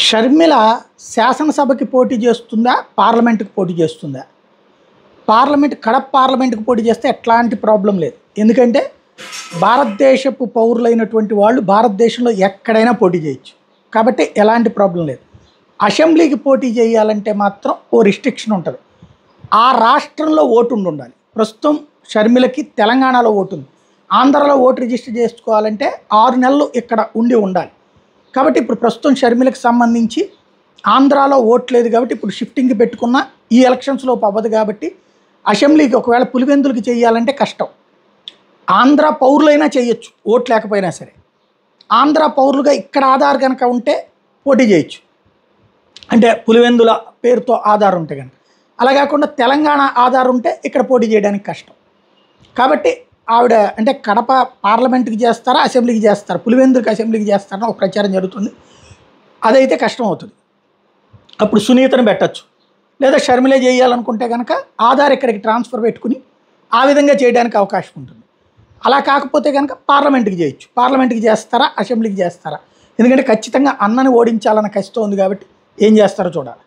షర్మిల శాసనసభకి పోటీ చేస్తుందా? పార్లమెంట్‌కి పోటీ చేస్తుందా? కడప పార్లమెంట్‌కి పోటీ చేస్తే ఎట్లాంటి ప్రాబ్లం లేదు. ఎందుకంటే భారతదేశపు పౌరులైనటువంటి వాళ్ళు భారతదేశంలో ఎక్కడైనా పోటీ చేయొచ్చు. కాబట్టి ఎలాంటి ప్రాబ్లం లేదు. అసెంబ్లీకి పోటీ చేయాలంటే మాత్రం ఓ రిస్ట్రిక్షన్ ఉంటుంది. ఆ రాష్ట్రంలో ఓటు ఉండాలి. ప్రస్తుతం షర్మిలకి తెలంగాణలో ఓటు ఉంది. ఆంధ్రాలో ఓటు రిజిస్టర్ చేసుకోవాలంటే 6 నెలలు ఇక్కడ ఉండాలి. కాబట్టి ఇప్పుడు ప్రస్తుతం షర్మిలకు సంబంధించి ఆంధ్రాలో ఓటు లేదు కాబట్టి ఇప్పుడు షిఫ్టింగ్కి పెట్టుకున్న ఈ ఎలక్షన్స్లోపు అవ్వదు కాబట్టి అసెంబ్లీకి ఒకవేళ పులివెందులకి చేయాలంటే కష్టం. ఆంధ్ర పౌరులైనా చేయొచ్చు ఓటు లేకపోయినా సరే. ఆంధ్ర పౌరులుగా ఇక్కడ ఆధార్ కనుక ఉంటే పోటీ చేయొచ్చు, అంటే పులివెందుల పేరుతో ఆధార్ ఉంటే కనుక. అలా కాకుండా తెలంగాణ ఆధార్ ఉంటే ఇక్కడ పోటీ చేయడానికి కష్టం. కాబట్టి ఆవిడ అంటే కడప పార్లమెంట్కి చేస్తారా, అసెంబ్లీకి చేస్తారా, పులివెందులకి అసెంబ్లీకి చేస్తారని ఒక ప్రచారం జరుగుతుంది. అదైతే కష్టం అవుతుంది. అప్పుడు సునీతను పెట్టచ్చు, లేదా షర్మిలే చేయాలనుకుంటే కనుక ఆధార్ ఇక్కడికి ట్రాన్స్ఫర్ పెట్టుకుని ఆ విధంగా చేయడానికి అవకాశం ఉంటుంది. అలా కాకపోతే కనుక పార్లమెంట్కి చేయొచ్చు. పార్లమెంట్కి చేస్తారా, అసెంబ్లీకి చేస్తారా? ఎందుకంటే ఖచ్చితంగా అన్నని ఓడించాలన్న కష్టం ఉంది కాబట్టి ఏం చేస్తారో చూడాలి.